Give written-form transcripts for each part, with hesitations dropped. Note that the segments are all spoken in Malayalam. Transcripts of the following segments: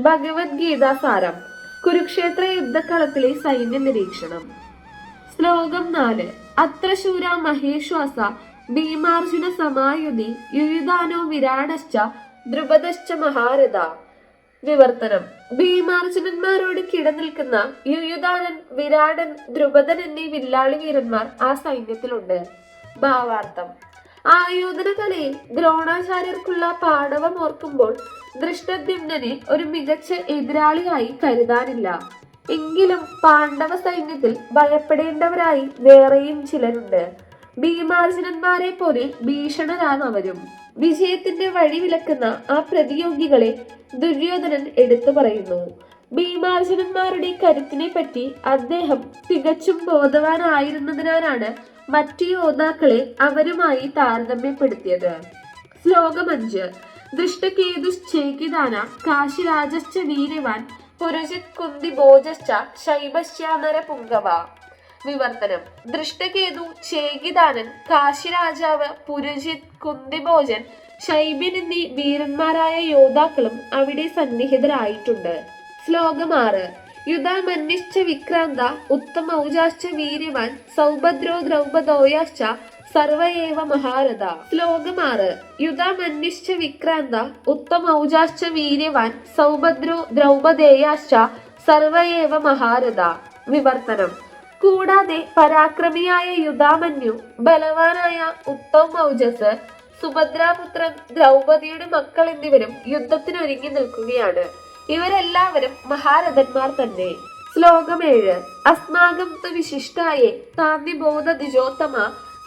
ഭഗവത്ഗീത സാരം. കുരുക്ഷേത്ര യുദ്ധക്കളത്തിലെ സൈന്യ നിരീക്ഷണം. ശ്ലോകം 4. അത്ര ശൂര മഹേശ്വാസ ഭീമാർജുന സമായുധി യുയുധാനോ വിരാടശ്ച ദ്രുപദശ്ച മഹാരഥ. വിവർത്തനം. ഭീമാർജുനന്മാരോട് കിടനിൽക്കുന്ന യുയുധാനൻ, വിരാടൻ, ദ്രുപദൻ എന്നീ വില്ലാളി വീരന്മാർ ആ സൈന്യത്തിലുണ്ട്. ഭാവാർത്ഥം. ആയോധന കലയിൽ ദ്രോണാചാര്യർക്കുള്ള പാടവം ഓർക്കുമ്പോൾ ദൃഷ്ടദ്യുമ്നനെ ഒരു മികച്ച എതിരാളിയായി കരുതാനില്ല. എങ്കിലും പാണ്ഡവ സൈന്യത്തിൽ ഭയപ്പെടേണ്ടവരായി വേറെയും ചിലരുണ്ട്. ഭീമാർജുനന്മാരെ പോലെ ഭീഷണരാണവരും. വിജയത്തിന്റെ വഴി വിലക്കുന്ന ആ പ്രതിയോഗികളെ ദുര്യോധനൻ എടുത്തു പറയുന്നു. ഭീമാർജുനന്മാരുടെ കരുത്തിനെ പറ്റി അദ്ദേഹം തികച്ചും ബോധവാനായിരുന്നതിനാലാണ് മറ്റു യോദ്ധാക്കളെ അവരുമായി താരതമ്യപ്പെടുത്തിയത്. ശ്ലോകം 5. ദൃഷ്ടകേതുശ്ചേകിദാന കാശിരാജശ്ച വീര്യവാൻ പുരുജിത് കുന്തി ഭോജശ്ച ശൈബശ്ചാനര പുങ്കവ. വിവർത്തനം. ദൃഷ്ടകേതു, ചേകിദാനൻ, കാശിരാജാവ്, പുരുജിത്, കുന്തിഭോജൻ, ശൈബ്യൻ എന്നീ വീരന്മാരായ യോദ്ധാക്കളും അവിടെ സന്നിഹിതരായിട്ടുണ്ട്. ശ്ലോകം 6. യുധാമന്യശ്ച വിക്രാന്ത ഉത്തമൗജാശ്ച വീര്യവാൻ സൗഭദ്രോ ദ്രൗപദോയാശ്ച സർവയേവ മഹാരഥ. ശ്ലോകം 6. യുധാമന്യശ്ച വിക്രാന്ത ഉത്തമൗജാശ്ച വീര്യവാൻ സൗഭദ്രോ ദ്രൗപദേയാശ്ച സർവയേവ മഹാരഥ. വിവർത്തനം. കൂടാതെ പരാക്രമിയായ യുധാമന്യു, ബലവാനായ ഉത്തമൗജസ്, സുഭദ്രാപുത്രൻ, ദ്രൗപദിയുടെ മക്കൾ എന്നിവരും യുദ്ധത്തിനൊരുങ്ങി നിൽക്കുകയാണ്. ഇവരെല്ലാവരും മഹാരഥന്മാർ തന്നെ. ശ്ലോകം 7. അസ്മാകം തു വിശിഷ്ടായേ താന്യബോധ ദ്വിജോത്തമ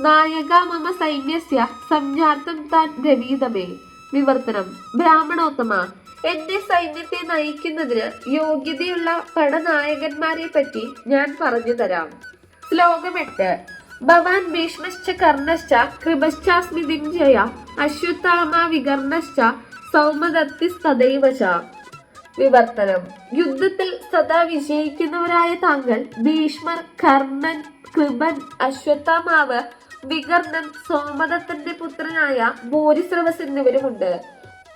നായക മമ സൈന്യസ്യ സംജ്ഞാർത്ഥം താൻ ബ്രവീതമേ. വിവർത്തനം. ബ്രാഹ്മണോത്തമ, എന്റെ സൈന്യത്തെ നയിക്കുന്നതിന് യോഗ്യതയുള്ള പടനായകന്മാരെ പറ്റി ഞാൻ പറഞ്ഞു തരാം. ശ്ലോകം 8. ഭവാൻ ഭീഷ്മശ്ച കർണശ്ച കൃപശ്ചാസ്മി ദിഞ്ജയ അശ്വത്ഥാമ വികർണശ്ച സൗമദത്തിസ്തദൈവ ച. വിവർത്തനം. യുദ്ധത്തിൽ സദാ വിജയിക്കുന്നവരായ താങ്കൾ ഭീഷ്മർ, കർണൻ, കൃപൻ, അശ്വത്ഥാമാവ്, വികർണൻ, സോമദത്തന്റെ പുത്രനായ ഭൂരിശ്രവസ് എന്നിവരുമുണ്ട്.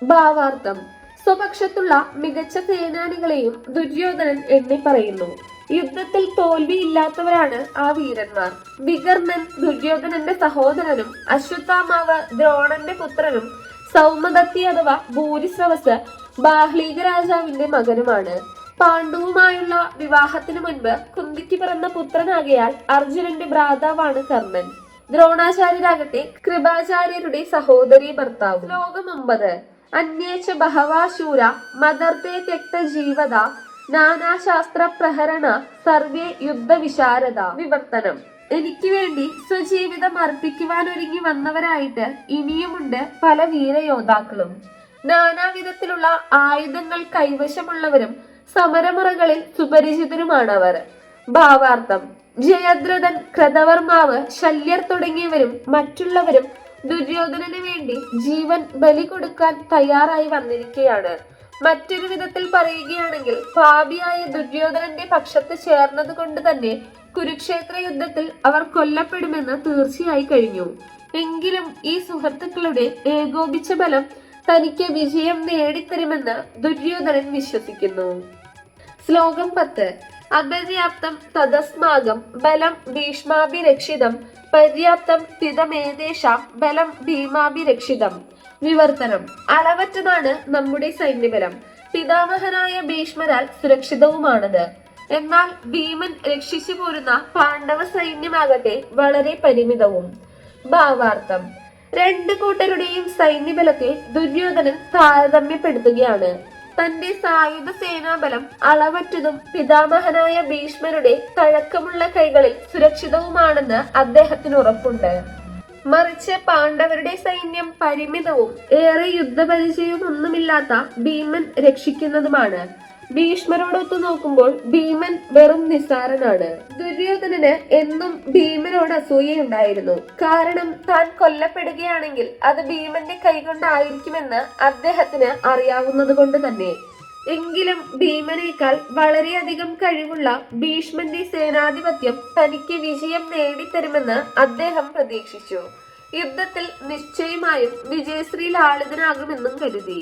ഭാവാർത്ഥം. സ്വപക്ഷത്തുള്ള മികച്ച സേനാനികളെയും ദുര്യോധനൻ എണ്ണി പറയുന്നു. യുദ്ധത്തിൽ തോൽവിയില്ലാത്തവരാണ് ആ വീരന്മാർ. വികർണൻ ദുര്യോധനന്റെ സഹോദരനും, അശ്വത്ഥാമാവ് ദ്രോണന്റെ പുത്രനും, സൗമദത്തി അഥവാ ഭൂരിശ്രവസ് ബാഹ്ലീക രാജാവിന്റെ മകനുമാണ്. പാണ്ഡുവുമായുള്ള വിവാഹത്തിനു മുൻപ് കുന്തിക്ക് പിറന്ന പുത്രനാകയാൽ അർജുനന്റെ ഭ്രാതാവാണ് കർണൻ. ദ്രോണാചാര്യരാകട്ടെ കൃപാചാര്യരുടെ സഹോദരി ഭർത്താവ്. ശ്ലോകം 9. അന്യേച്ച ബഹവാശൂര മദർത്തേ ത്യക്ത ജീവത നാനാശാസ്ത്ര പ്രഹരണ സർവേ യുദ്ധ വിശാരദ. വിവർത്തനം. എനിക്ക് വേണ്ടി സ്വജീവിതം അർപ്പിക്കുവാനൊരുങ്ങി വന്നവരായിട്ട് ഇനിയുമുണ്ട് പല വീരയോദ്ധാക്കളും. നാനാവിധത്തിലുള്ള ആയുധങ്ങൾ കൈവശമുള്ളവരും സമരമുറകളിൽ സുപരിചിതരുമാണവർ. ഭാവാർത്ഥം. ജയദ്രഥൻ, ക്രതവർമാവ്, ശല്യർ തുടങ്ങിയവരും മറ്റുള്ളവരും ദുര്യോധനന് വേണ്ടി ജീവൻ ബലി കൊടുക്കാൻ തയ്യാറായി വന്നിരിക്കുകയാണ്. മറ്റൊരു വിധത്തിൽ പറയുകയാണെങ്കിൽ പാപിയായ ദുര്യോധനന്റെ പക്ഷത്ത് ചേർന്നത് കൊണ്ട് തന്നെ കുരുക്ഷേത്ര യുദ്ധത്തിൽ അവർ കൊല്ലപ്പെടുമെന്ന് തീർച്ചയായി കഴിഞ്ഞു. എങ്കിലും ഈ സുഹൃത്തുക്കളുടെ ഏകോപിച്ച ബലം തനിക്ക് വിജയം നേടിത്തരുമെന്ന് ദുര്യോധനൻ വിശ്വസിക്കുന്നു. ശ്ലോകം 10. അപര്യാപ്തം തദസ്മാകം ബലം ഭീഷ്മാഭിരക്ഷിതം പര്യാപ്തം തിതമേതേഷാം ബലം ഭീമാഭിരക്ഷിതം. വിവർത്തനം. അളവറ്റതാണ് നമ്മുടെ സൈന്യബലം. പിതാമഹനായ ഭീഷ്മരാൽ സുരക്ഷിതവുമാണത്. എന്നാൽ ഭീമൻ രക്ഷിച്ചു പോരുന്ന പാണ്ഡവ സൈന്യമാകട്ടെ വളരെ പരിമിതവും. ഭാവാർത്ഥം. രണ്ട് കൂട്ടരുടെയും സൈന്യബലത്തെ ദുര്യോധനൻ താരതമ്യപ്പെടുത്തുകയാണ്. തന്റെ സായുധ സേനാബലം അളവറ്റതും പിതാമഹനായ ഭീഷ്മരുടെ തഴക്കമുള്ള കൈകളിൽ സുരക്ഷിതവുമാണെന്ന് അദ്ദേഹത്തിന് ഉറപ്പുണ്ട്. മറിച്ച് പാണ്ഡവരുടെ സൈന്യം പരിമിതവും ഏറെ യുദ്ധപരിചയമൊന്നുമില്ലാത്ത ഭീമൻ രക്ഷിക്കുന്നതുമാണ്. ഭീഷ്മരോടൊത്തു നോക്കുമ്പോൾ ഭീമൻ വെറും നിസ്സാരനാണ്. ദുര്യോധനന് എന്നും ഭീമനോട് അസൂയയുണ്ടായിരുന്നു. കാരണം താൻ കൊല്ലപ്പെടുകയാണെങ്കിൽ അത് ഭീമന്റെ കൈകൊണ്ടായിരിക്കുമെന്ന് അദ്ദേഹത്തിന് അറിയാവുന്നത് കൊണ്ട് തന്നെ. എങ്കിലും ഭീമനേക്കാൾ വളരെയധികം കഴിവുള്ള ഭീഷ്മന്റെ സേനാധിപത്യം തനിക്ക് വിജയം നേടിത്തരുമെന്ന് അദ്ദേഹം പ്രതീക്ഷിച്ചു. യുദ്ധത്തിൽ നിശ്ചയമായും വിജയശ്രീ ലാളിതനാകുമെന്നും കരുതി.